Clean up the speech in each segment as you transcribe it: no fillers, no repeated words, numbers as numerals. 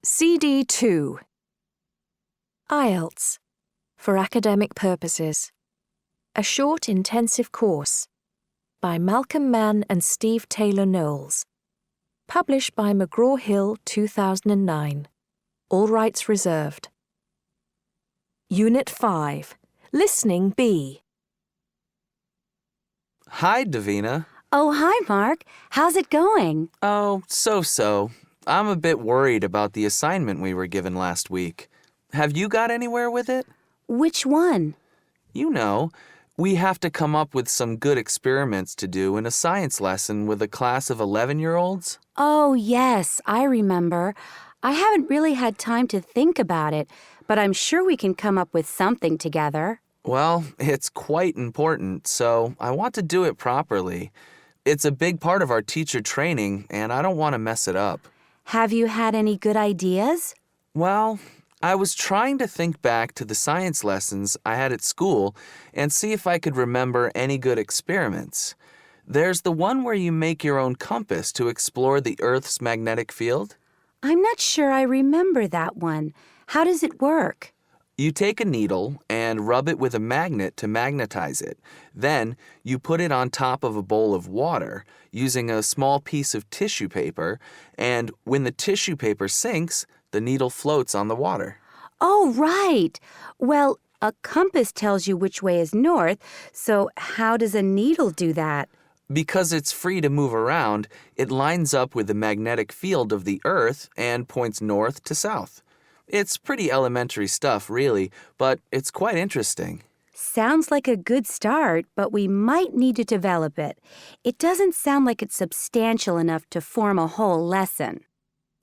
CD 2. IELTS, for academic purposes. A short intensive course by Malcolm Mann and Steve Taylor Knowles. Published by McGraw-Hill 2009. All rights reserved. Unit 5. Listening B. Hi, Davina. Oh, hi, Mark. How's it going? Oh, so-so. I'm a bit worried about the assignment we were given last week. Have you got anywhere with it? Which one? You know, we have to come up with some good experiments to do in a science lesson with a class of 11-year-olds. Oh, yes, I remember. I haven't really had time to think about it, but I'm sure we can come up with something together. Well, it's quite important, so I want to do it properly. It's a big part of our teacher training, and I don't want to mess it up. Have you had any good ideas? Well, I was trying to think back to the science lessons I had at school and see if I could remember any good experiments. There's the one where you make your own compass to explore the Earth's magnetic field. I'm not sure I remember that one. How does it work? You take a needle and rub it with a magnet to magnetize it. Then you put it on top of a bowl of water using a small piece of tissue paper, and when the tissue paper sinks, the needle floats on the water. Oh, right. Well, a compass tells you which way is north, so how does a needle do that? Because it's free to move around, it lines up with the magnetic field of the Earth and points north to south. It's pretty elementary stuff, really, but it's quite interesting. Sounds like a good start, but we might need to develop it. It doesn't sound like it's substantial enough to form a whole lesson.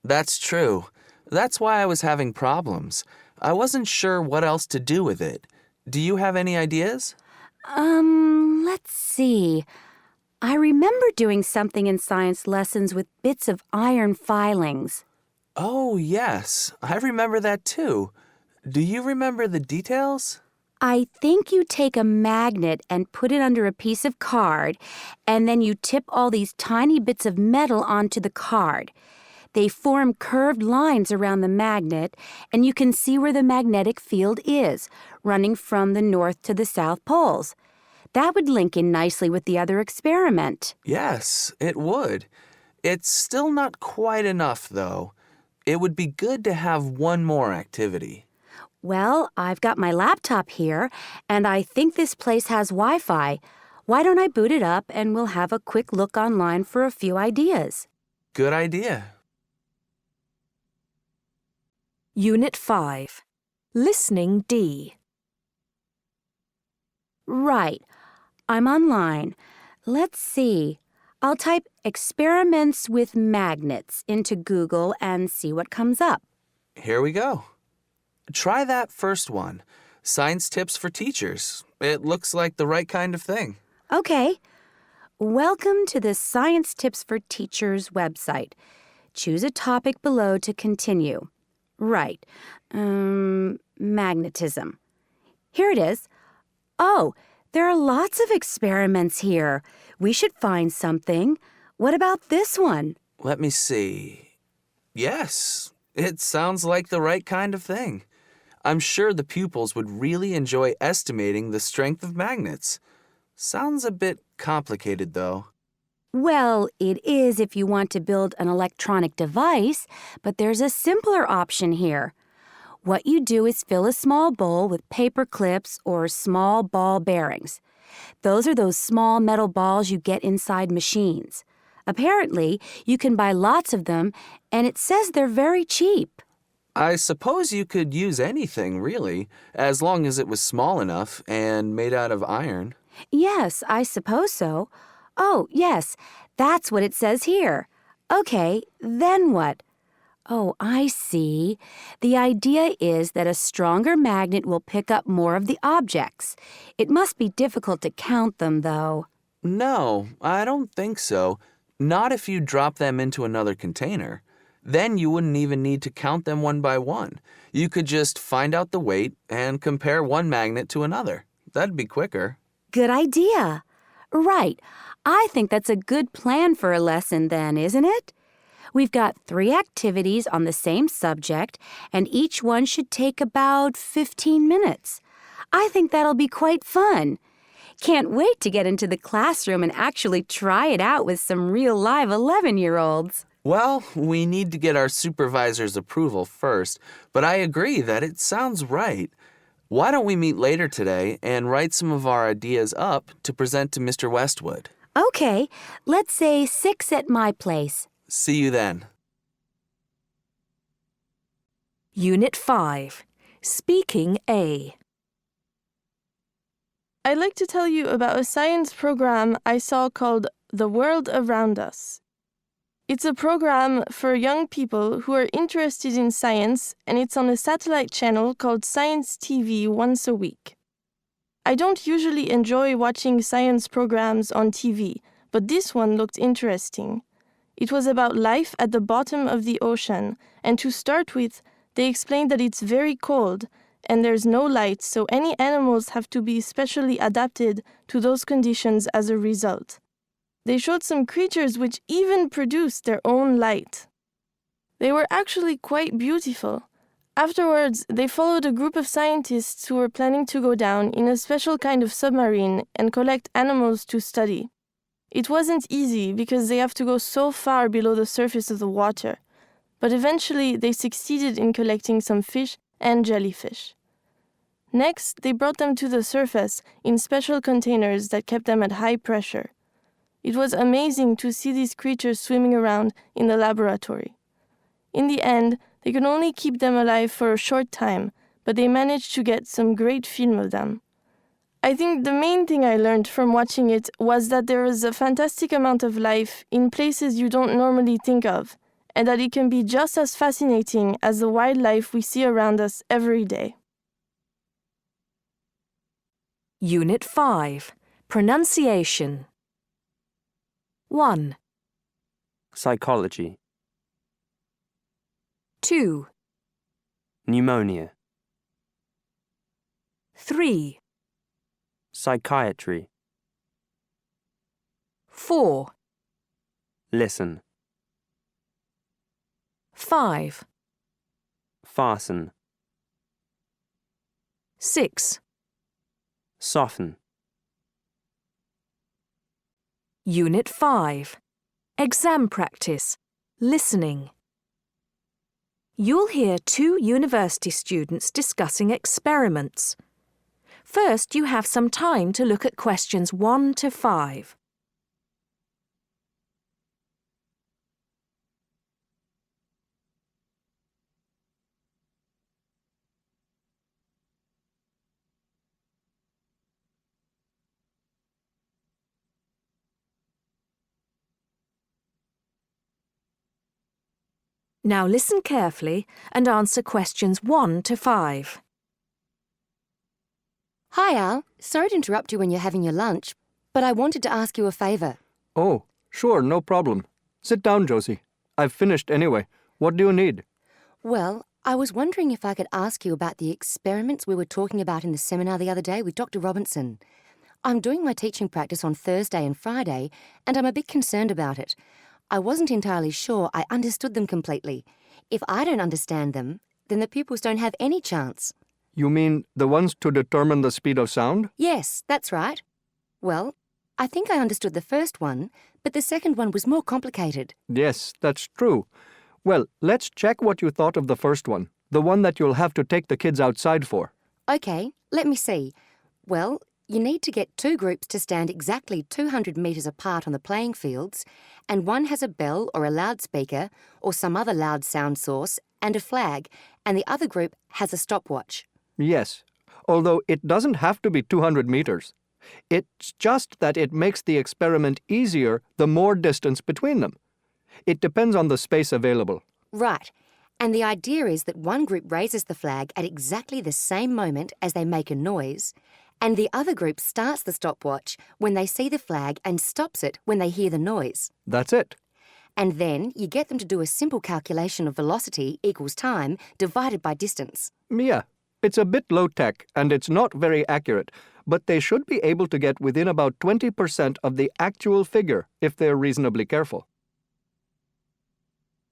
That's true. That's why I was having problems. I wasn't sure what else to do with it. Do you have any ideas? Let's see. I remember doing something in science lessons with bits of iron filings. Oh, yes. I remember that too. Do you remember the details? I think you take a magnet and put it under a piece of card, and then you tip all these tiny bits of metal onto the card. They form curved lines around the magnet, and you can see where the magnetic field is, running from the north to the south poles. That would link in nicely with the other experiment. Yes, it would. It's still not quite enough, though. It would be good to have one more activity. Well, I've got my laptop here, and I think this place has Wi-Fi. Why don't I boot it up, and we'll have a quick look online for a few ideas. Good idea. Unit 5. Listening D. Right. I'm online. Let's see. I'll type experiments with magnets into Google and see what comes up. Here we go. Try that first one. Science tips for teachers. It looks like the right kind of thing. Okay. Welcome to the Science Tips for Teachers website. Choose a topic below to continue. Right. Magnetism. Here it is. Oh, there are lots of experiments here. We should find something. What about this one? Let me see. Yes, it sounds like the right kind of thing. I'm sure the pupils would really enjoy estimating the strength of magnets. Sounds a bit complicated, though. Well, it is if you want to build an electronic device, but there's a simpler option here. What you do is fill a small bowl with paper clips or small ball bearings. Those are those small metal balls you get inside machines. Apparently, you can buy lots of them, and it says they're very cheap. I suppose you could use anything, really, as long as it was small enough and made out of iron. Yes, I suppose so. Oh, yes, that's what it says here. Okay, then what? Oh, I see. The idea is that a stronger magnet will pick up more of the objects. It must be difficult to count them, though. No, I don't think so. Not if you drop them into another container. Then you wouldn't even need to count them one by one. You could just find out the weight and compare one magnet to another. That'd be quicker. Good idea. Right. I think that's a good plan for a lesson then, isn't it? We've got 3 activities on the same subject, and each one should take about 15 minutes. I think that'll be quite fun. Can't wait to get into the classroom and actually try it out with some real live 11-year-olds. Well, we need to get our supervisor's approval first, but I agree that it sounds right. Why don't we meet later today and write some of our ideas up to present to Mr. Westwood? Okay, let's say 6 at my place. See you then. Unit 5. Speaking A. I'd like to tell you about a science program I saw called The World Around Us. It's a program for young people who are interested in science, and it's on a satellite channel called Science TV once a week. I don't usually enjoy watching science programs on TV, but this one looked interesting. It was about life at the bottom of the ocean, and to start with, they explained that it's very cold, and there's no light, so any animals have to be specially adapted to those conditions as a result. They showed some creatures which even produced their own light. They were actually quite beautiful. Afterwards, they followed a group of scientists who were planning to go down in a special kind of submarine and collect animals to study. It wasn't easy because they have to go so far below the surface of the water, but eventually they succeeded in collecting some fish and jellyfish. Next, they brought them to the surface in special containers that kept them at high pressure. It was amazing to see these creatures swimming around in the laboratory. In the end, they could only keep them alive for a short time, but they managed to get some great film of them. I think the main thing I learned from watching it was that there is a fantastic amount of life in places you don't normally think of, and that it can be just as fascinating as the wildlife we see around us every day. Unit 5. Pronunciation. 1, Psychology. 2, Pneumonia. 3, Psychiatry. 4, Listen. 5, Fasten. 6. Soften. Unit 5. Exam practice. Listening. You'll hear 2 university students discussing experiments. First, you have some time to look at questions 1 to 5. Now listen carefully and answer questions 1 to 5. Hi, Al. Sorry to interrupt you when you're having your lunch, but I wanted to ask you a favour. Oh, sure, no problem. Sit down, Josie. I've finished anyway. What do you need? Well, I was wondering if I could ask you about the experiments we were talking about in the seminar the other day with Dr. Robinson. I'm doing my teaching practice on Thursday and Friday, and I'm a bit concerned about it. I wasn't entirely sure I understood them completely. If I don't understand them, then the pupils don't have any chance. You mean the ones to determine the speed of sound? Yes, that's right. Well, I think I understood the first one, but the second one was more complicated. Yes, that's true. Well, let's check what you thought of the first one, the one that you'll have to take the kids outside for. Okay, let me see. Well, you need to get 2 groups to stand exactly 200 metres apart on the playing fields, and one has a bell or a loudspeaker or some other loud sound source and a flag, and the other group has a stopwatch. Yes, although it doesn't have to be 200 meters. It's just that it makes the experiment easier the more distance between them. It depends on the space available. Right. And the idea is that one group raises the flag at exactly the same moment as they make a noise, and the other group starts the stopwatch when they see the flag and stops it when they hear the noise. That's it. And then you get them to do a simple calculation of velocity equals time divided by distance. Yeah, it's a bit low-tech and it's not very accurate, but they should be able to get within about 20% of the actual figure if they're reasonably careful.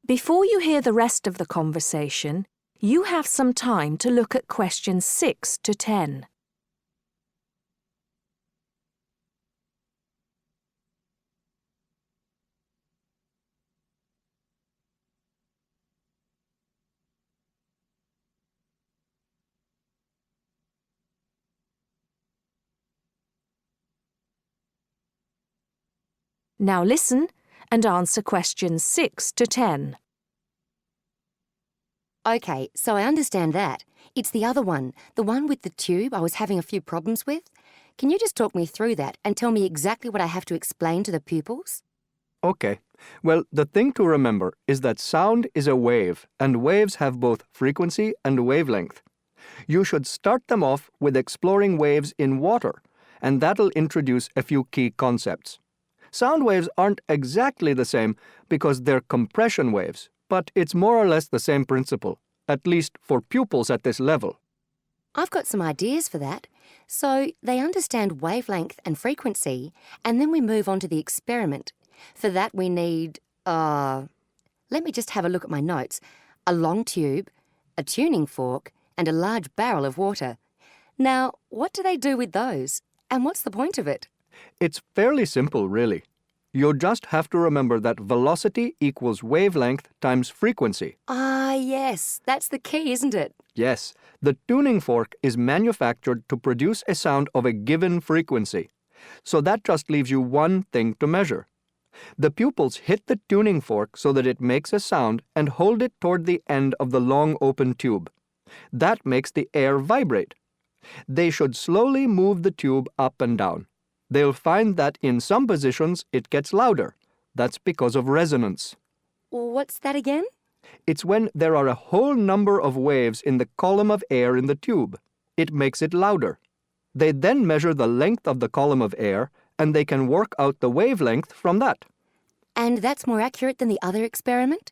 Before you hear the rest of the conversation, you have some time to look at questions 6 to 10. Now listen and answer questions 6 to 10. Okay, so I understand that. It's the other one, the one with the tube I was having a few problems with. Can you just talk me through that and tell me exactly what I have to explain to the pupils? Okay. Well, the thing to remember is that sound is a wave, and waves have both frequency and wavelength. You should start them off with exploring waves in water, and that'll introduce a few key concepts. Sound waves aren't exactly the same because they're compression waves, but it's more or less the same principle, at least for pupils at this level. I've got some ideas for that. So they understand wavelength and frequency, and then we move on to the experiment. For that we need, let me just have a look at my notes. A long tube, a tuning fork, and a large barrel of water. Now, what do they do with those? And what's the point of it? It's fairly simple, really. You just have to remember that velocity equals wavelength times frequency. Ah, yes, that's the key, isn't it? Yes, the tuning fork is manufactured to produce a sound of a given frequency. So that just leaves you one thing to measure. The pupils hit the tuning fork so that it makes a sound and hold it toward the end of the long open tube. That makes the air vibrate. They should slowly move the tube up and down. They'll find that in some positions it gets louder. That's because of resonance. What's that again? It's when there are a whole number of waves in the column of air in the tube. It makes it louder. They then measure the length of the column of air, and they can work out the wavelength from that. And that's more accurate than the other experiment?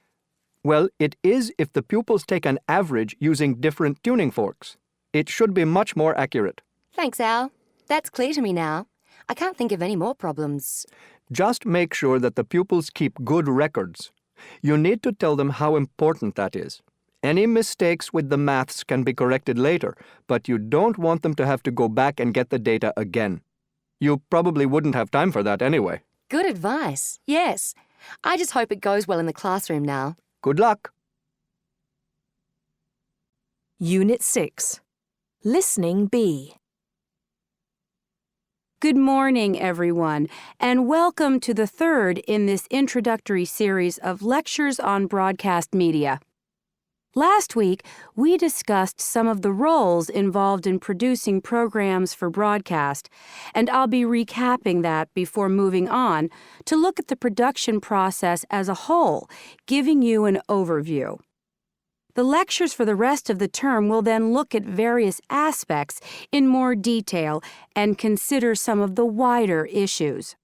Well, it is if the pupils take an average using different tuning forks. It should be much more accurate. Thanks, Al. That's clear to me now. I can't think of any more problems. Just make sure that the pupils keep good records. You need to tell them how important that is. Any mistakes with the maths can be corrected later, but you don't want them to have to go back and get the data again. You probably wouldn't have time for that anyway. Good advice, yes. I just hope it goes well in the classroom now. Good luck. Unit 6. Listening B. Good morning, everyone, and welcome to the third in this introductory series of lectures on broadcast media. Last week, we discussed some of the roles involved in producing programs for broadcast, and I'll be recapping that before moving on to look at the production process as a whole, giving you an overview. The lectures for the rest of the term will then look at various aspects in more detail and consider some of the wider issues.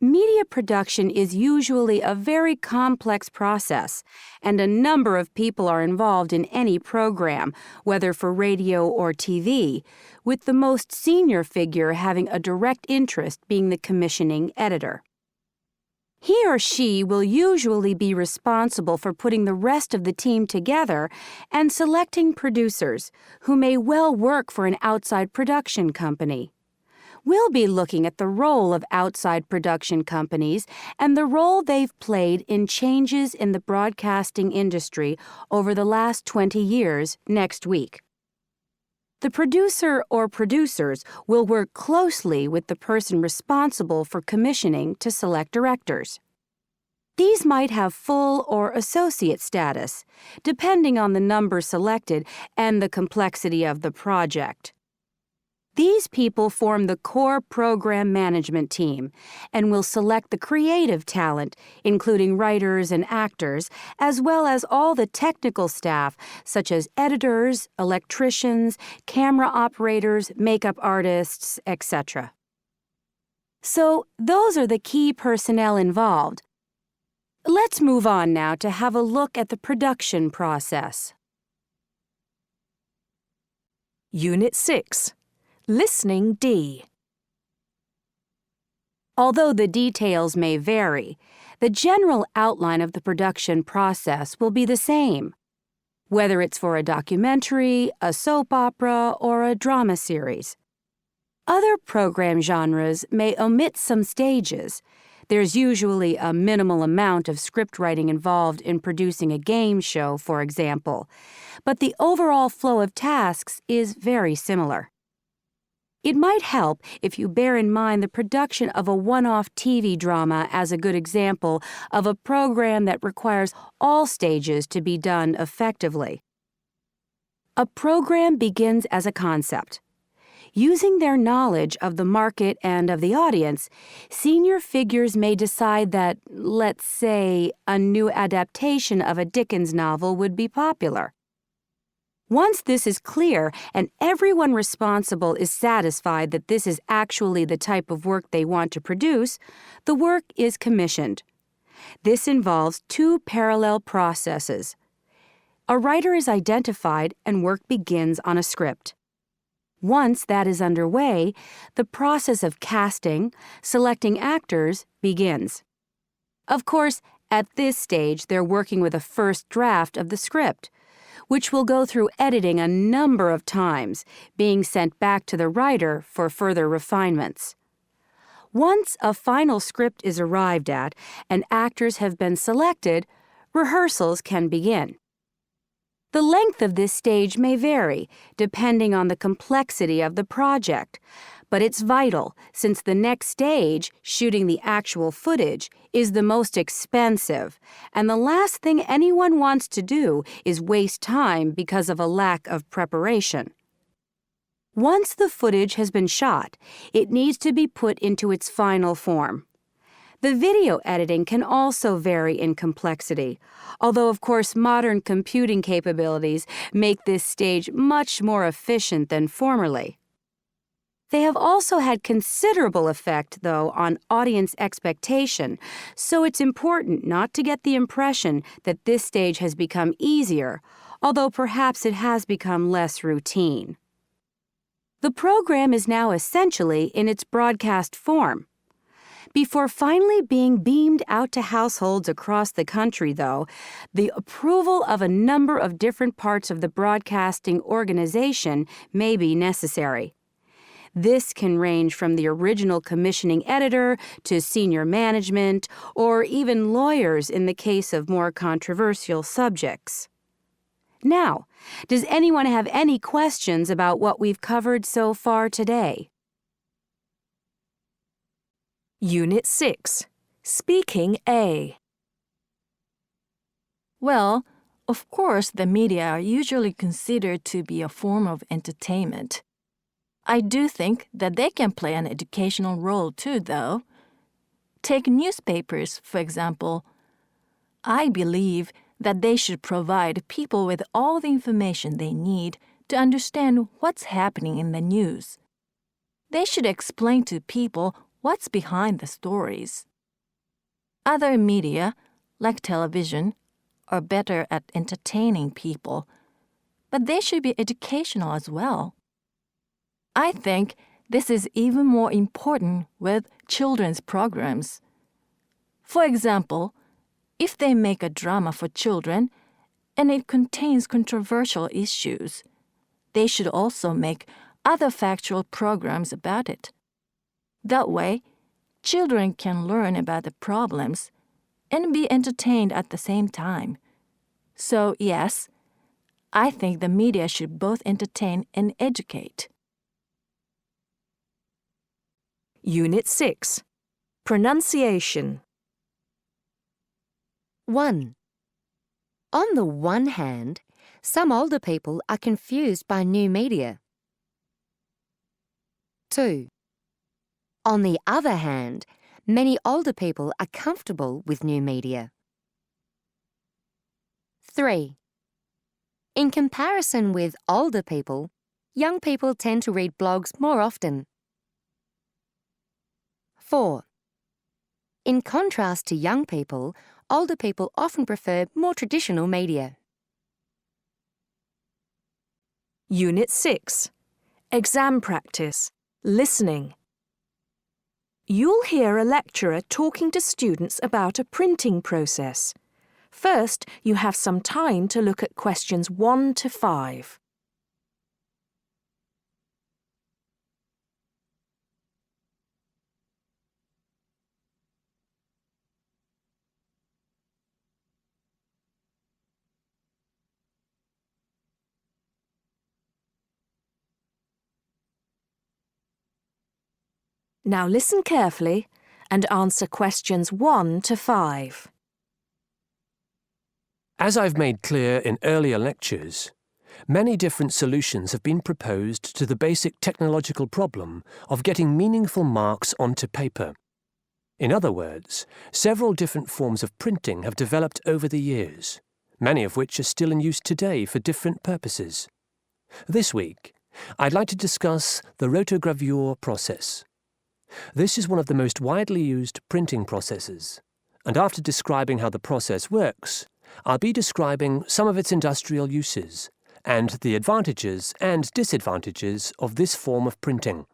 Media production is usually a very complex process, and a number of people are involved in any program, whether for radio or TV, with the most senior figure having a direct interest being the commissioning editor. He or she will usually be responsible for putting the rest of the team together and selecting producers, who may well work for an outside production company. We'll be looking at the role of outside production companies and the role they've played in changes in the broadcasting industry over the last 20 years next week. The producer or producers will work closely with the person responsible for commissioning to select directors. These might have full or associate status, depending on the number selected and the complexity of the project. These people form the core program management team and will select the creative talent, including writers and actors, as well as all the technical staff, such as editors, electricians, camera operators, makeup artists, etc. So, those are the key personnel involved. Let's move on now to have a look at the production process. Unit 6. Listening D. Although the details may vary, The general outline of the production process will be the same, whether it's for a documentary, a soap opera, or a drama series. Other program genres may omit some stages. There's usually a minimal amount of script writing involved in producing a game show, for example, but the overall flow of tasks is very similar. It might help if you bear in mind the production of a one-off TV drama as a good example of a program that requires all stages to be done effectively. A program begins as a concept. Using their knowledge of the market and of the audience, senior figures may decide that, let's say, a new adaptation of a Dickens novel would be popular. Once this is clear and everyone responsible is satisfied that this is actually the type of work they want to produce, the work is commissioned. This involves two parallel processes. A writer is identified and work begins on a script. Once that is underway, the process of casting, selecting actors, begins. Of course, at this stage, they're working with a first draft of the script, which will go through editing a number of times, being sent back to the writer for further refinements. Once a final script is arrived at and actors have been selected, rehearsals can begin. The length of this stage may vary, depending on the complexity of the project, but it's vital since the next stage, shooting the actual footage, is the most expensive, and the last thing anyone wants to do is waste time because of a lack of preparation. Once the footage has been shot, it needs to be put into its final form. The video editing can also vary in complexity, although of course modern computing capabilities make this stage much more efficient than formerly. They have also had considerable effect, though, on audience expectation, so it's important not to get the impression that this stage has become easier, although perhaps it has become less routine. The program is now essentially in its broadcast form. Before finally being beamed out to households across the country, though, the approval of a number of different parts of the broadcasting organization may be necessary. This can range from the original commissioning editor to senior management, or even lawyers in the case of more controversial subjects. Now, does anyone have any questions about what we've covered so far today? Unit 6. Speaking A. Well, of course, the media are usually considered to be a form of entertainment. I do think that they can play an educational role too, though. Take newspapers, for example. I believe that they should provide people with all the information they need to understand what's happening in the news. They should explain to people what's behind the stories. Other media, like television, are better at entertaining people, but they should be educational as well. I think this is even more important with children's programs. For example, if they make a drama for children and it contains controversial issues, they should also make other factual programs about it. That way, children can learn about the problems and be entertained at the same time. So, yes, I think the media should both entertain and educate. Unit 6. Pronunciation. 1. On the one hand, some older people are confused by new media. 2. On the other hand, many older people are comfortable with new media. 3. In comparison with older people, young people tend to read blogs more often. 4. In contrast to young people, older people often prefer more traditional media. Unit 6. Exam practice. Listening. You'll hear a lecturer talking to students about a printing process. First, you have some time to look at questions 1 to 5. Now listen carefully and answer questions 1 to 5. As I've made clear in earlier lectures, many different solutions have been proposed to the basic technological problem of getting meaningful marks onto paper. In other words, several different forms of printing have developed over the years, many of which are still in use today for different purposes. This week, I'd like to discuss the rotogravure process. This is one of the most widely used printing processes, and after describing how the process works, I'll be describing some of its industrial uses and the advantages and disadvantages of this form of printing.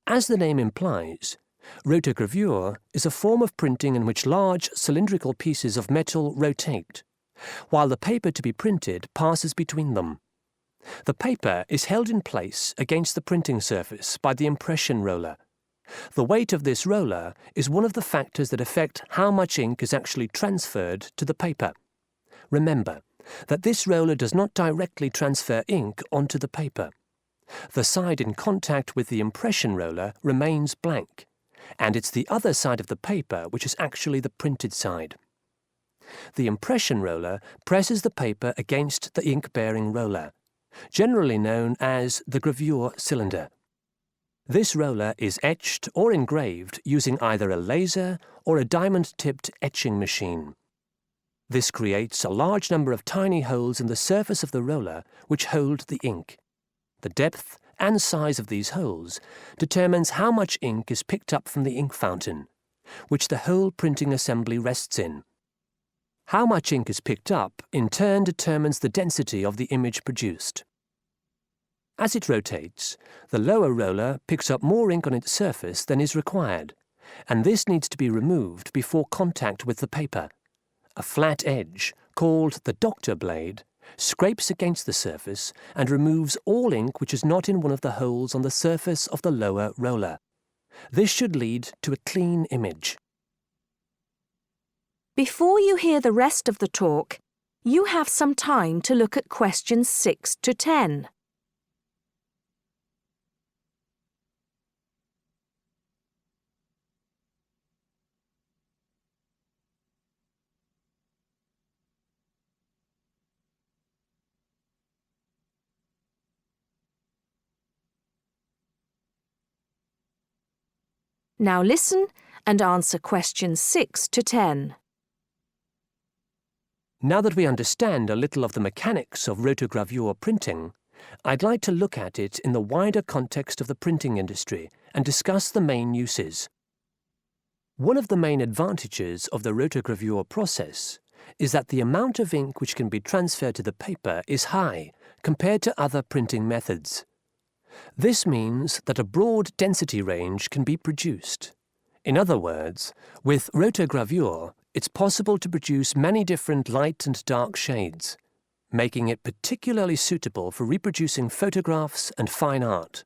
As the name implies, rotogravure is a form of printing in which large cylindrical pieces of metal rotate, while the paper to be printed passes between them. The paper is held in place against the printing surface by the impression roller. The weight of this roller is one of the factors that affect how much ink is actually transferred to the paper. Remember that this roller does not directly transfer ink onto the paper. The side in contact with the impression roller remains blank, and it's the other side of the paper which is actually the printed side. The impression roller presses the paper against the ink-bearing roller, generally known as the gravure cylinder. This roller is etched or engraved using either a laser or a diamond-tipped etching machine. This creates a large number of tiny holes in the surface of the roller which hold the ink. The depth and size of these holes determines how much ink is picked up from the ink fountain, which the whole printing assembly rests in. How much ink is picked up, in turn, determines the density of the image produced. As it rotates, the lower roller picks up more ink on its surface than is required, and this needs to be removed before contact with the paper. A flat edge, called the doctor blade, scrapes against the surface and removes all ink which is not in one of the holes on the surface of the lower roller. This should lead to a clean image. Before you hear the rest of the talk, you have some time to look at questions 6 to 10. Now listen and answer questions 6 to 10. Now that we understand a little of the mechanics of rotogravure printing, I'd like to look at it in the wider context of the printing industry and discuss the main uses. One of the main advantages of the rotogravure process is that the amount of ink which can be transferred to the paper is high compared to other printing methods. This means that a broad density range can be produced. In other words, with rotogravure, it's possible to produce many different light and dark shades, making it particularly suitable for reproducing photographs and fine art.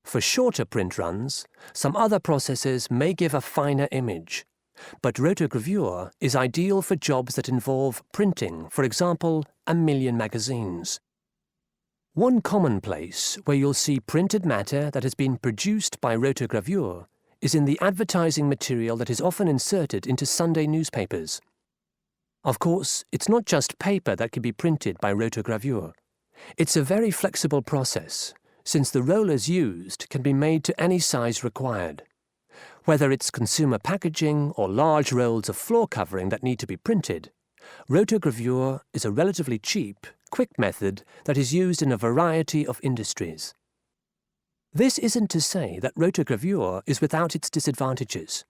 For shorter print runs, some other processes may give a finer image, but rotogravure is ideal for jobs that involve printing, for example, 1 million magazines. One common place where you'll see printed matter that has been produced by rotogravure is in the advertising material that is often inserted into Sunday newspapers. Of course, it's not just paper that can be printed by rotogravure. It's a very flexible process, since the rollers used can be made to any size required. Whether it's consumer packaging or large rolls of floor covering that need to be printed, rotogravure is a relatively cheap, quick method that is used in a variety of industries. This isn't to say that rotogravure is without its disadvantages.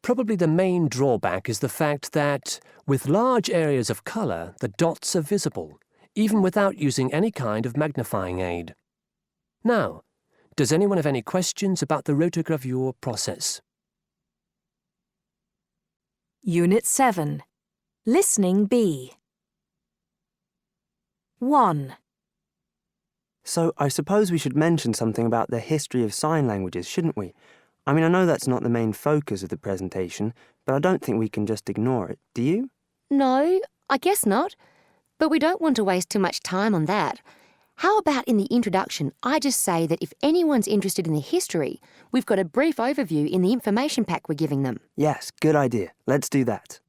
Probably the main drawback is the fact that, with large areas of color, the dots are visible, even without using any kind of magnifying aid. Now, Does anyone have any questions about the rotogravure process? Unit 7. Listening B. 1. So I suppose we should mention something about the history of sign languages, shouldn't we? I mean, I know that's not the main focus of the presentation, but I don't think we can just ignore it. Do you? No, I guess not. But we don't want to waste too much time on that. How about in the introduction, I just say that if anyone's interested in the history, we've got a brief overview in the information pack we're giving them. Yes, good idea. Let's do that.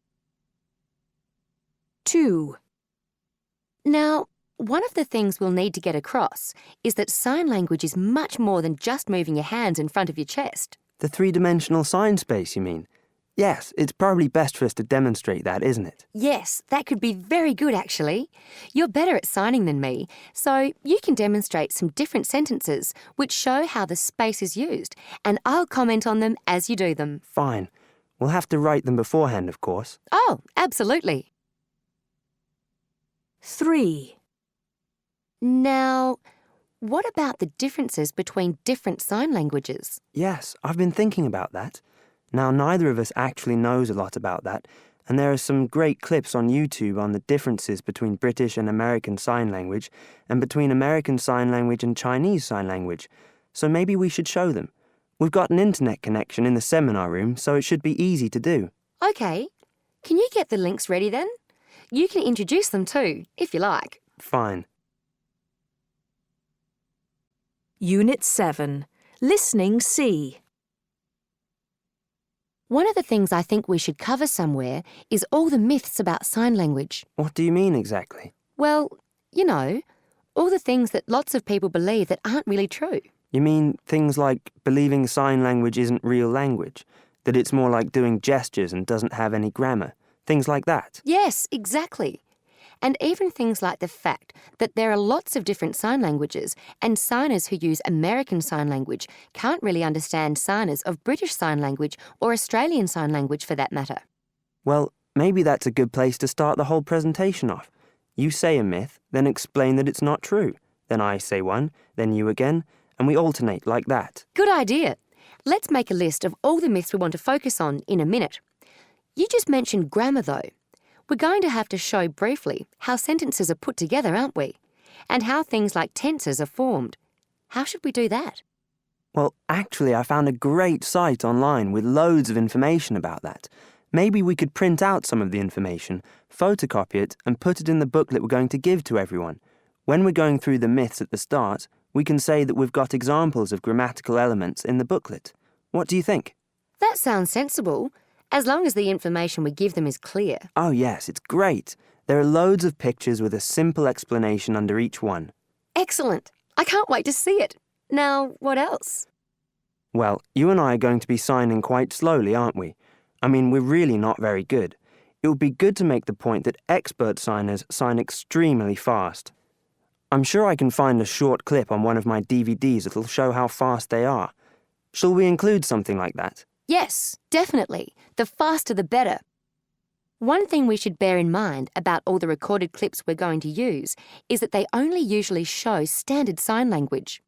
2. Now, one of the things we'll need to get across is that sign language is much more than just moving your hands in front of your chest. The three-dimensional sign space, you mean? Yes, it's probably best for us to demonstrate that, isn't it? Yes, that could be very good actually. You're better at signing than me, so you can demonstrate some different sentences which show how the space is used, and I'll comment on them as you do them. Fine. We'll have to write them beforehand, of course. Oh, absolutely. 3. Now, what about the differences between different sign languages? Yes, I've been thinking about that. Now, neither of us actually knows a lot about that, and there are some great clips on YouTube on the differences between British and American Sign Language and between American Sign Language and Chinese Sign Language, so maybe we should show them. We've got an internet connection in the seminar room, so it should be easy to do. Okay. Can you get the links ready then? You can introduce them too, if you like. Fine. Unit 7. Listening C. One of the things I think we should cover somewhere is all the myths about sign language. What do you mean exactly? Well, you know, all the things that lots of people believe that aren't really true. You mean things like believing sign language isn't real language, that it's more like doing gestures and doesn't have any grammar, things like that? Yes, exactly. And even things like the fact that there are lots of different sign languages and signers who use American Sign Language can't really understand signers of British Sign Language or Australian Sign Language for that matter. Well, maybe that's a good place to start the whole presentation off. You say a myth, then explain that it's not true. Then I say one, then you again, and we alternate like that. Good idea. Let's make a list of all the myths we want to focus on in a minute. You just mentioned grammar though. We're going to have to show briefly how sentences are put together, aren't we? And how things like tenses are formed. How should we do that? Well, actually, I found a great site online with loads of information about that. Maybe we could print out some of the information, photocopy it, and put it in the booklet we're going to give to everyone. When we're going through the myths at the start, we can say that we've got examples of grammatical elements in the booklet. What do you think? That sounds sensible, as long as the information we give them is clear. Oh yes, it's great. There are loads of pictures with a simple explanation under each one. Excellent. I can't wait to see it. Now, what else? Well, you and I are going to be signing quite slowly, aren't we? I mean, we're really not very good. It would be good to make the point that expert signers sign extremely fast. I'm sure I can find a short clip on one of my DVDs that'll show how fast they are. Shall we include something like that? Yes, definitely. The faster the better. One thing we should bear in mind about all the recorded clips we're going to use is that they only usually show standard sign language.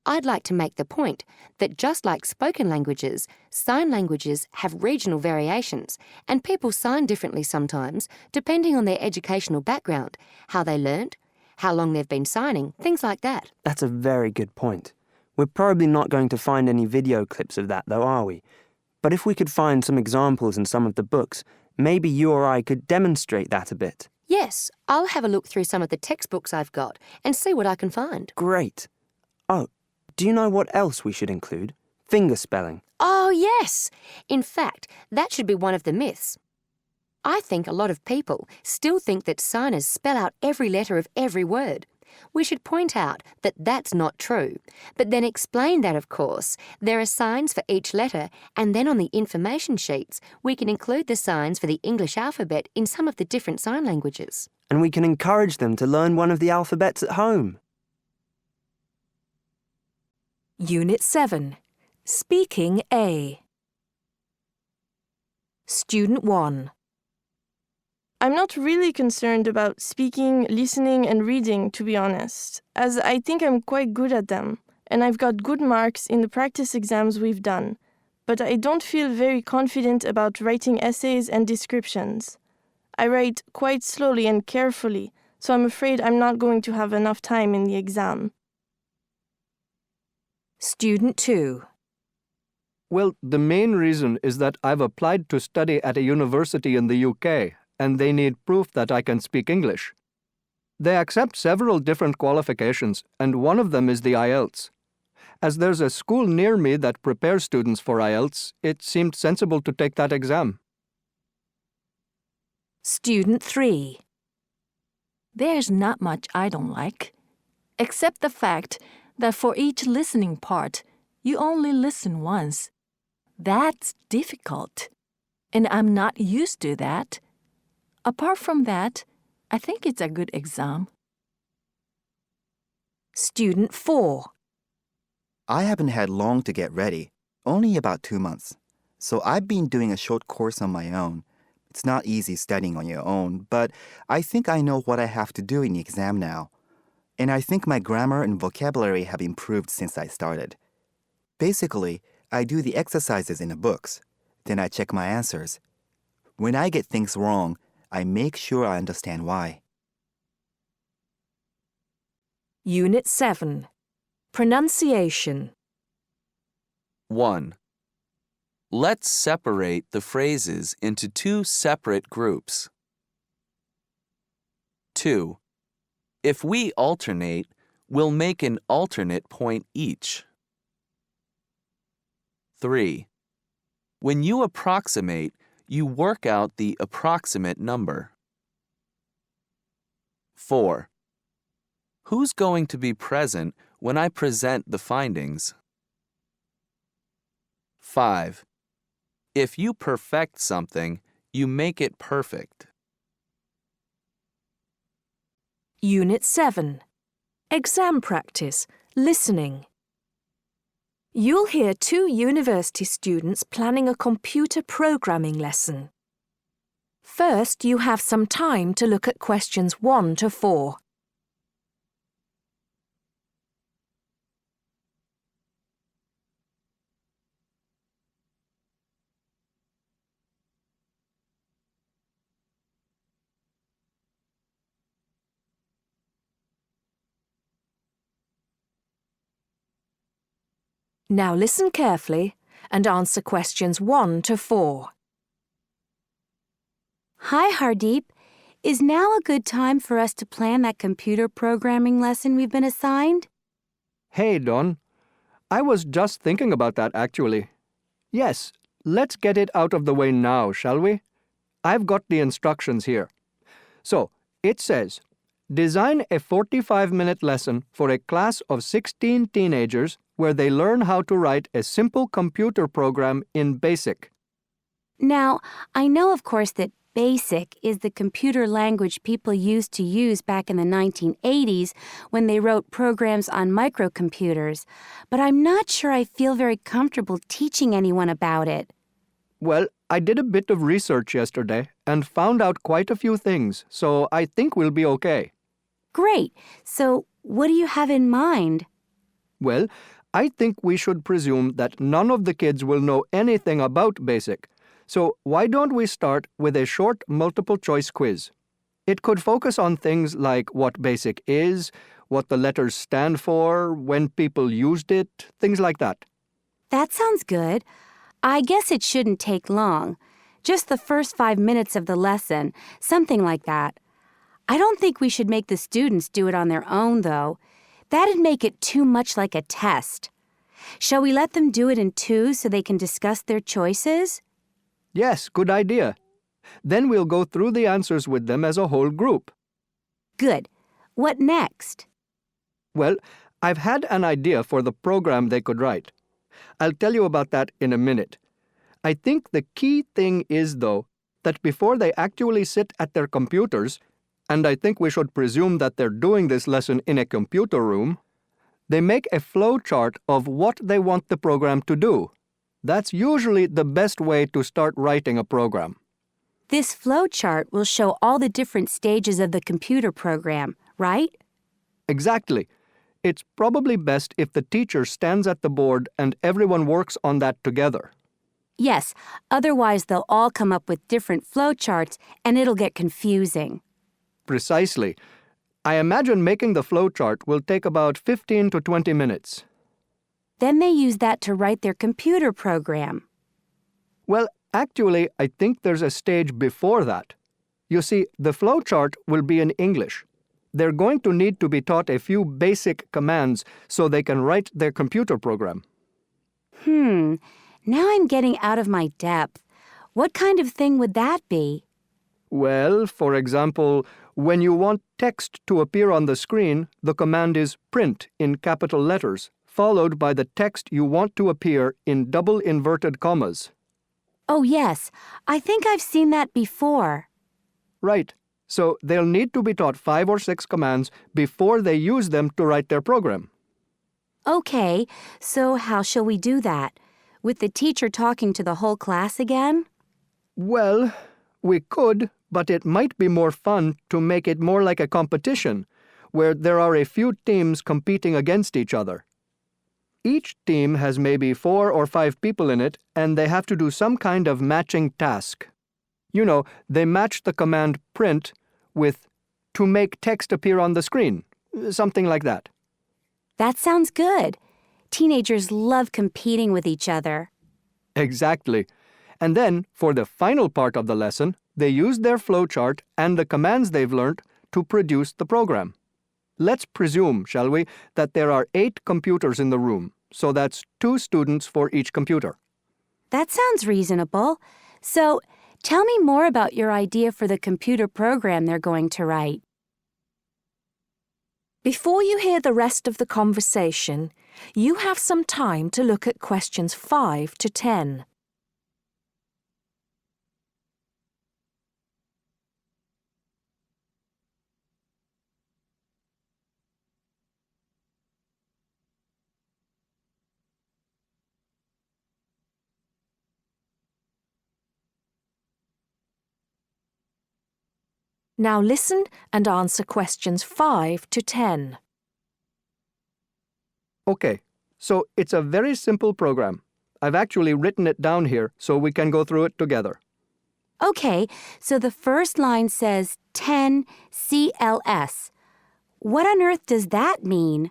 I'd like to make the point that just like spoken languages, sign languages have regional variations, and people sign differently sometimes depending on their educational background, how they learnt, how long they've been signing, things like that. That's a very good point. We're probably not going to find any video clips of that, though, are we? But if we could find some examples in some of the books, maybe you or I could demonstrate that a bit. Yes, I'll have a look through some of the textbooks I've got and see what I can find. Great. Oh, do you know what else we should include? Finger spelling. Oh, yes! In fact, that should be one of the myths. I think a lot of people still think that signers spell out every letter of every word. We should point out that that's not true, but then explain that, of course, there are signs for each letter, and then on the information sheets, we can include the signs for the English alphabet in some of the different sign languages. And we can encourage them to learn one of the alphabets at home. Unit 7. Speaking A. Student 1. I'm not really concerned about speaking, listening, and reading, to be honest, as I think I'm quite good at them, and I've got good marks in the practice exams we've done, but I don't feel very confident about writing essays and descriptions. I write quite slowly and carefully, so I'm afraid I'm not going to have enough time in the exam. Student 2. Well, the main reason is that I've applied to study at a university in the UK, and they need proof that I can speak English. They accept several different qualifications, and one of them is the IELTS. As there's a school near me that prepares students for IELTS, it seemed sensible to take that exam. Student 3. There's not much I don't like, except the fact that for each listening part, you only listen once. That's difficult, and I'm not used to that. Apart from that, I think it's a good exam. Student 4. I haven't had long to get ready, only about 2 months. So I've been doing a short course on my own. It's not easy studying on your own, but I think I know what I have to do in the exam now. And I think my grammar and vocabulary have improved since I started. Basically, I do the exercises in the books. Then I check my answers. When I get things wrong, I make sure I understand why. Unit 7. Pronunciation. 1. Let's separate the phrases into 2 separate groups. 2. If we alternate, we'll make an alternate point each. 3. When you approximate, you work out the approximate number. 4. Who's going to be present when I present the findings? 5. If you perfect something, you make it perfect. Unit 7. Exam practice. Listening. You'll hear 2 university students planning a computer programming lesson. First, you have some time to look at questions 1 to 4. Now listen carefully and answer questions 1 to 4. Hi, Hardeep. Is now a good time for us to plan that computer programming lesson we've been assigned? Hey, Don. I was just thinking about that, actually. Yes, let's get it out of the way now, shall we? I've got the instructions here. So, it says, design a 45-minute lesson for a class of 16 teenagers where they learn how to write a simple computer program in BASIC. Now, I know, of course, that BASIC is the computer language people used to use back in the 1980s when they wrote programs on microcomputers, but I'm not sure I feel very comfortable teaching anyone about it. Well, I did a bit of research yesterday and found out quite a few things, so I think we'll be okay. Great. So, what do you have in mind? Well, I think we should presume that none of the kids will know anything about BASIC. So why don't we start with a short multiple-choice quiz? It could focus on things like what BASIC is, what the letters stand for, when people used it, things like that. That sounds good. I guess it shouldn't take long. Just the first 5 minutes of the lesson, something like that. I don't think we should make the students do it on their own, though. That'd make it too much like a test. Shall we let them do it in 2 so they can discuss their choices? Yes, good idea. Then we'll go through the answers with them as a whole group. Good. What next? Well, I've had an idea for the program they could write. I'll tell you about that in a minute. I think the key thing is, though, that before they actually sit at their computers, and I think we should presume that they're doing this lesson in a computer room, they make a flow chart of what they want the program to do. That's usually the best way to start writing a program. This flow chart will show all the different stages of the computer program, right? Exactly. it's probably best if the teacher stands at the board and everyone works on that together. Yes, otherwise they'll all come up with different flowcharts and it'll get confusing. Precisely. I imagine making the flowchart will take about 15 to 20 minutes. Then they use that to write their computer program. Well, actually, I think there's a stage before that. You see, the flowchart will be in English. They're going to need to be taught a few basic commands so they can write their computer program. Now I'm getting out of my depth. What kind of thing would that be? Well, for example, when you want text to appear on the screen, the command is print in capital letters, followed by the text you want to appear in double inverted commas. Oh, yes. I think I've seen that before. Right. So they'll need to be taught 5 or 6 commands before they use them to write their program. Okay, so how shall we do that? With the teacher talking to the whole class again? Well, we could, but it might be more fun to make it more like a competition, where there are a few teams competing against each other. Each team has maybe 4 or 5 people in it, and they have to do some kind of matching task. You know, they match the command print with to make text appear on the screen, something like that. That sounds good. Teenagers love competing with each other. Exactly. And then, for the final part of the lesson, they use their flowchart and the commands they've learned to produce the program. Let's presume, shall we, that there are 8 computers in the room, so that's 2 students for each computer. That sounds reasonable. So, tell me more about your idea for the computer program they're going to write. Before you hear the rest of the conversation, you have some time to look at questions 5 to 10. Now listen and answer questions 5 to 10. Okay, so it's a very simple program. I've actually written it down here so we can go through it together. Okay, so the first line says 10 CLS. What on earth does that mean?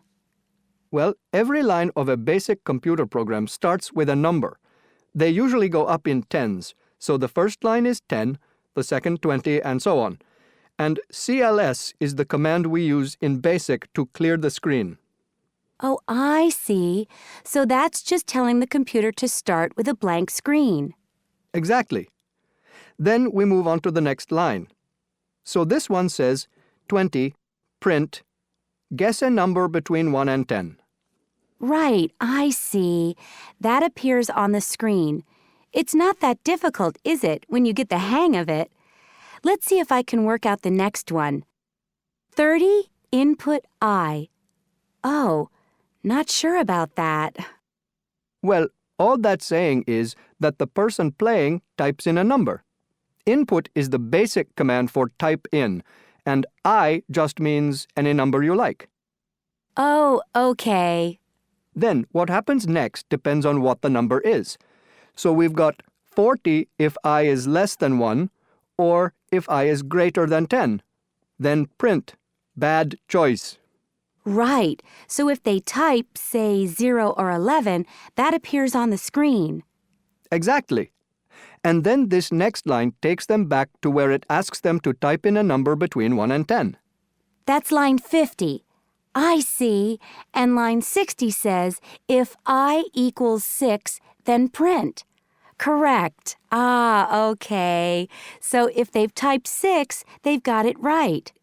Well, every line of a basic computer program starts with a number. They usually go up in tens, so the first line is 10, the second 20, and so on. And CLS is the command we use in BASIC to clear the screen. Oh, I see. So that's just telling the computer to start with a blank screen. Exactly. Then we move on to the next line. So this one says 20, print, guess a number between 1 and 10. Right, I see. That appears on the screen. It's not that difficult, is it, when you get the hang of it? Let's see if I can work out the next one. 30, input I. Oh, not sure about that. Well, all that's saying is that the person playing types in a number. Input is the basic command for type in, and I just means any number you like. Oh, okay. Then what happens next depends on what the number is. So we've got 40 if I is less than 1, or if I is greater than 10. Then print. Bad choice. Right. So if they type, say, 0 or 11, that appears on the screen. Exactly. And then this next line takes them back to where it asks them to type in a number between 1 and 10. That's line 50. I see. And line 60 says, if I equals 6, then print. Correct. Ah, okay. So if they've typed 6, they've got it right.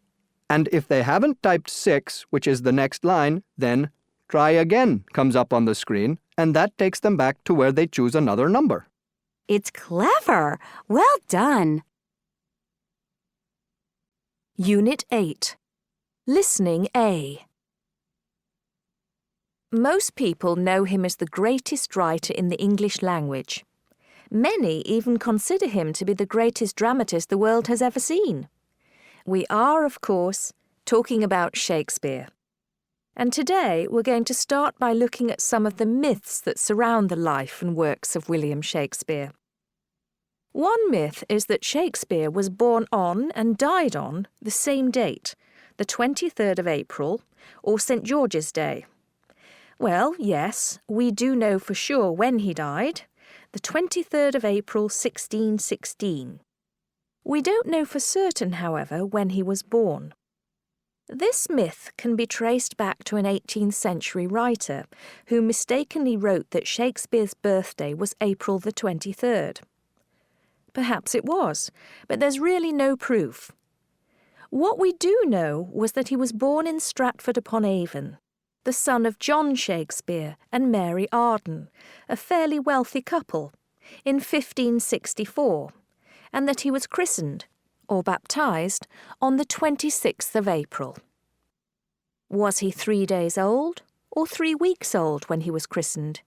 And if they haven't typed 6, which is the next line, then try again comes up on the screen, and that takes them back to where they choose another number. It's clever. Well done. Unit 8. Listening A. Most people know him as the greatest writer in the English language. Many even consider him to be the greatest dramatist the world has ever seen. We are, of course, talking about Shakespeare. And today we're going to start by looking at some of the myths that surround the life and works of William Shakespeare. One myth is that Shakespeare was born on and died on the same date, the 23rd of April, or St. George's Day. Well, yes, we do know for sure when he died, the 23rd of April 1616. We don't know for certain, however, when he was born. This myth can be traced back to an 18th century writer who mistakenly wrote that Shakespeare's birthday was April the 23rd. Perhaps it was, but there's really no proof. What we do know was that he was born in Stratford-upon-Avon, the son of John Shakespeare and Mary Arden, a fairly wealthy couple, in 1564, and that he was christened, or baptised, on the 26th of April. Was he 3 days old or 3 weeks old when he was christened?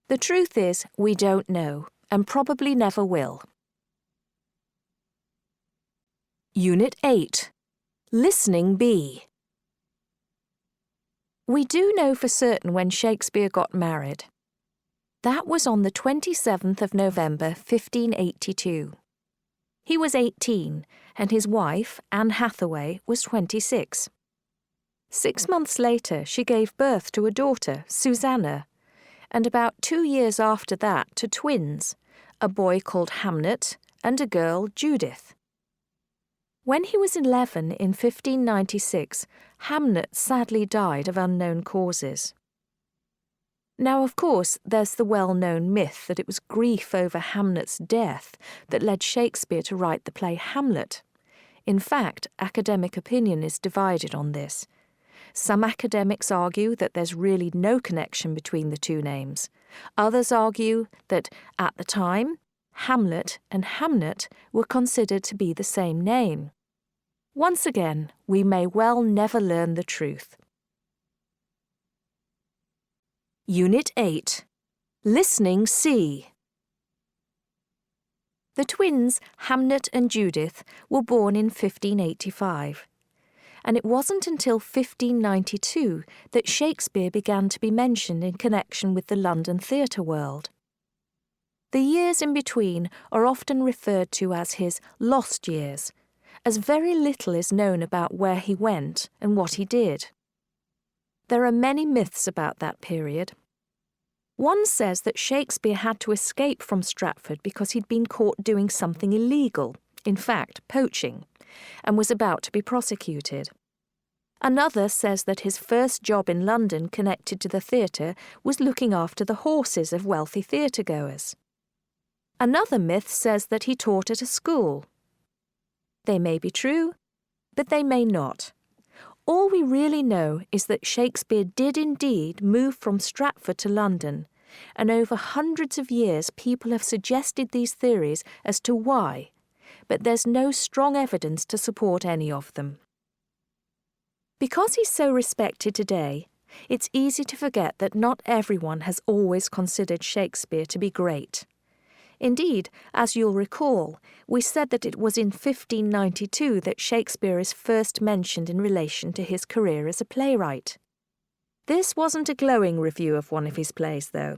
The truth is, we don't know, and probably never will. Unit 8. Listening B. We do know for certain when Shakespeare got married. That was on the 27th of November, 1582. He was 18, and his wife, Anne Hathaway, was 26. 6 months later, she gave birth to a daughter, Susanna, and about 2 years after that to twins, a boy called Hamnet and a girl, Judith. When he was 11 in 1596, Hamnet sadly died of unknown causes. Now, of course, there's the well-known myth that it was grief over Hamlet's death that led Shakespeare to write the play Hamlet. In fact, academic opinion is divided on this. Some academics argue that there's really no connection between the two names. Others argue that, at the time, Hamlet and Hamnet were considered to be the same name. Once again, we may well never learn the truth. Unit 8. Listening C. The twins, Hamnet and Judith, were born in 1585. And it wasn't until 1592 that Shakespeare began to be mentioned in connection with the London theatre world. The years in between are often referred to as his lost years, as very little is known about where he went and what he did. There are many myths about that period. One says that Shakespeare had to escape from Stratford because he'd been caught doing something illegal, in fact, poaching, and was about to be prosecuted. Another says that his first job in London connected to the theatre was looking after the horses of wealthy theatre-goers. Another myth says that he taught at a school. They may be true, but they may not. All we really know is that Shakespeare did indeed move from Stratford to London, and over hundreds of years people have suggested these theories as to why, but there's no strong evidence to support any of them. Because he's so respected today, it's easy to forget that not everyone has always considered Shakespeare to be great. Indeed, as you'll recall, we said that it was in 1592 that Shakespeare is first mentioned in relation to his career as a playwright. This wasn't a glowing review of one of his plays, though.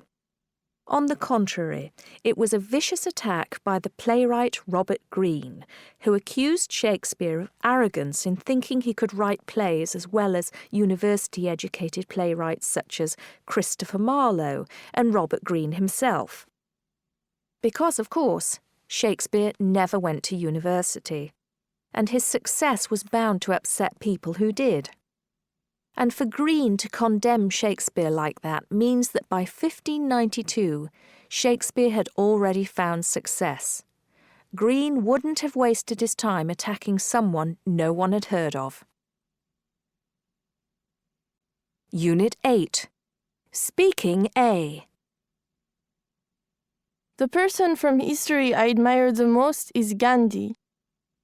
On the contrary, it was a vicious attack by the playwright Robert Greene, who accused Shakespeare of arrogance in thinking he could write plays as well as university-educated playwrights such as Christopher Marlowe and Robert Greene himself. Because, of course, Shakespeare never went to university, and his success was bound to upset people who did. And for Greene to condemn Shakespeare like that means that by 1592, Shakespeare had already found success. Greene wouldn't have wasted his time attacking someone no one had heard of. Unit 8. Speaking A. The person from history I admire the most is Gandhi.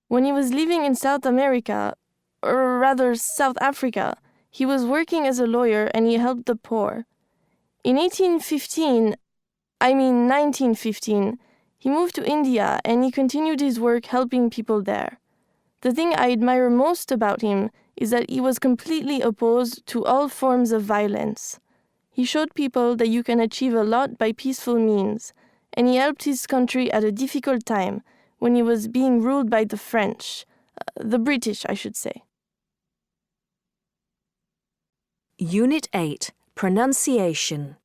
When he was living in South America, or rather South Africa, he was working as a lawyer and he helped the poor. In 1915, he moved to India and he continued his work helping people there. The thing I admire most about him is that he was completely opposed to all forms of violence. He showed people that you can achieve a lot by peaceful means, and he helped his country at a difficult time when he was being ruled by the French, the British, I should say. Unit 8, Pronunciation.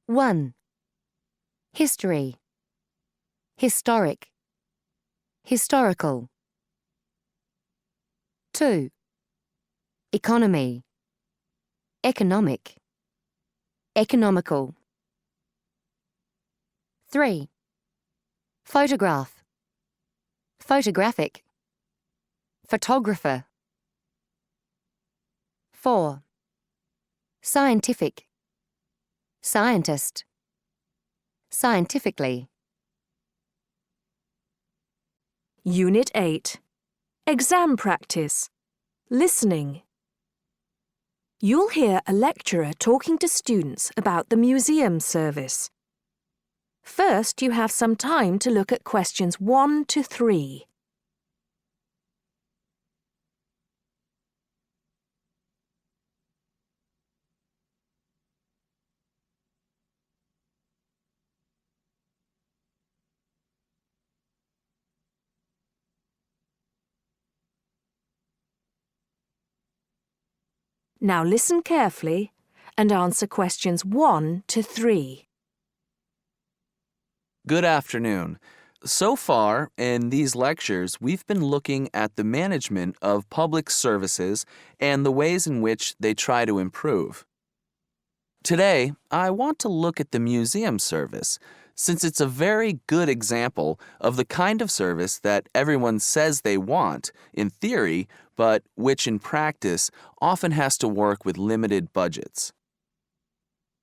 1. History. Historic. Historical. 2. Economy. Economic. Economical. 3. Photograph. Photographic. Photographer. 4. Scientific. Scientist. Scientifically. Unit 8, Exam Practice. Listening. You'll hear a lecturer talking to students about the museum service. First, you have some time to look at questions 1 to 3. Now listen carefully and answer questions 1 to 3. Good afternoon. So far, in these lectures, we've been looking at the management of public services and the ways in which they try to improve. Today, I want to look at the museum service, since it's a very good example of the kind of service that everyone says they want, in theory, but which in practice often has to work with limited budgets.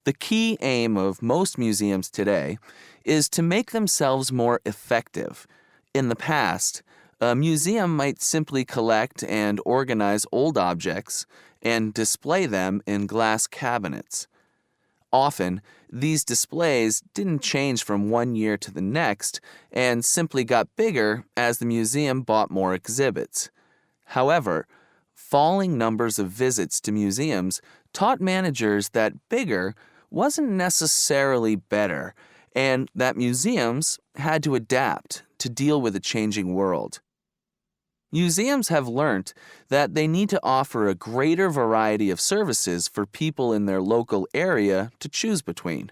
The key aim of most museums today is to make themselves more effective. In the past, a museum might simply collect and organize old objects and display them in glass cabinets. Often, these displays didn't change from one year to the next and simply got bigger as the museum bought more exhibits. However, falling numbers of visits to museums taught managers that bigger wasn't necessarily better, and that museums had to adapt to deal with a changing world. Museums have learned that they need to offer a greater variety of services for people in their local area to choose between.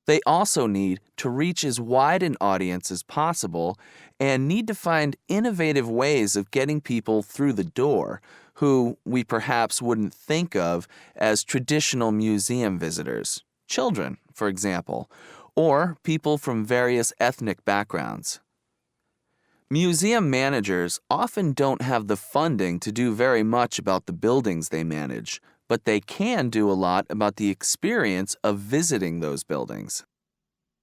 They also need to reach as wide an audience as possible and need to find innovative ways of getting people through the door who we perhaps wouldn't think of as traditional museum visitors, children, for example, or people from various ethnic backgrounds. Museum managers often don't have the funding to do very much about the buildings they manage, but they can do a lot about the experience of visiting those buildings.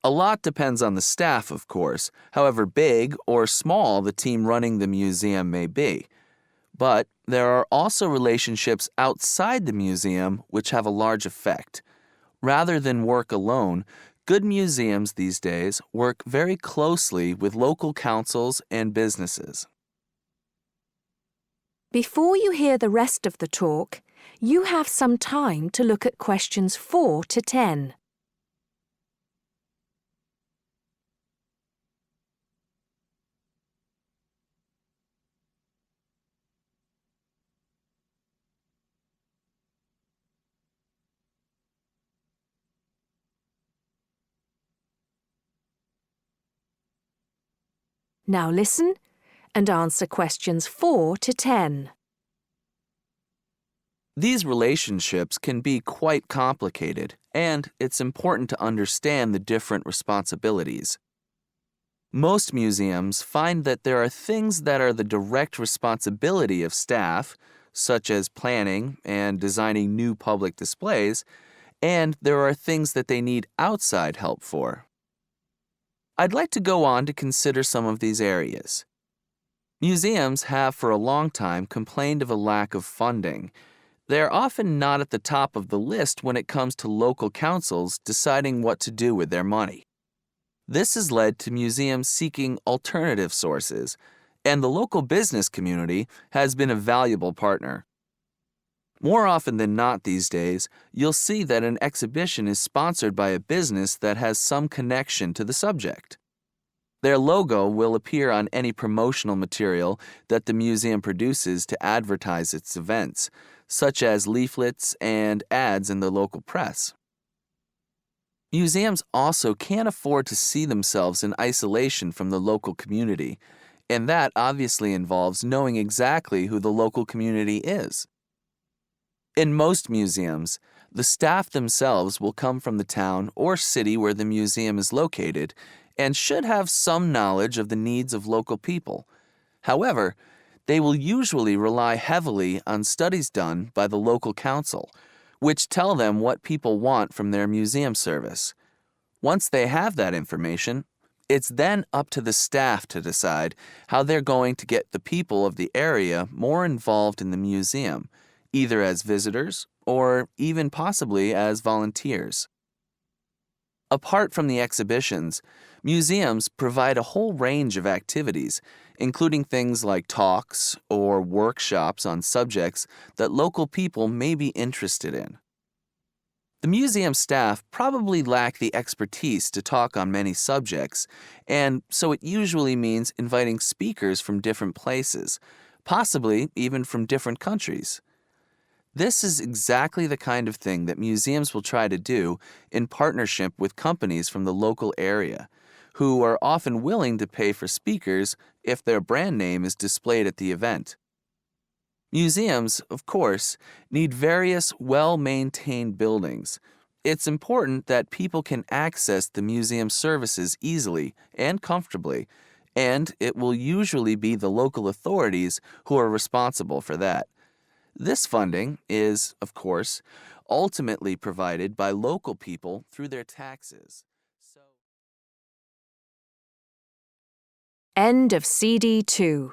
A lot depends on the staff, of course, however big or small the team running the museum may be. But there are also relationships outside the museum which have a large effect. Rather than work alone, good museums these days work very closely with local councils and businesses. Before you hear the rest of the talk, you have some time to look at questions 4 to 10. Now listen and answer questions 4 to 10. These relationships can be quite complicated, and it's important to understand the different responsibilities. Most museums find that there are things that are the direct responsibility of staff, such as planning and designing new public displays, and there are things that they need outside help for. I'd like to go on to consider some of these areas. Museums have for a long time complained of a lack of funding. They're often not at the top of the list when it comes to local councils deciding what to do with their money. This has led to museums seeking alternative sources, And the local business community has been a valuable partner. More often than not these days, you'll see that an exhibition is sponsored by a business that has some connection to the subject. Their logo will appear on any promotional material that the museum produces to advertise its events, such as leaflets and ads in the local press. Museums also can't afford to see themselves in isolation from the local community, and that obviously involves knowing exactly who the local community is. In most museums, the staff themselves will come from the town or city where the museum is located and should have some knowledge of the needs of local people. However, they will usually rely heavily on studies done by the local council, which tell them what people want from their museum service. Once they have that information, it's then up to the staff to decide how they're going to get the people of the area more involved in the museum, either as visitors or even possibly as volunteers. Apart from the exhibitions, museums provide a whole range of activities, including things like talks or workshops on subjects that local people may be interested in. The museum staff probably lack the expertise to talk on many subjects, and so it usually means inviting speakers from different places, possibly even from different countries. This is exactly the kind of thing that museums will try to do in partnership with companies from the local area, who are often willing to pay for speakers if their brand name is displayed at the event. Museums, of course, need various well-maintained buildings. It's important that people can access the museum services easily and comfortably, and it will usually be the local authorities who are responsible for that. This funding is, of course, ultimately provided by local people through their taxes. End of CD 2.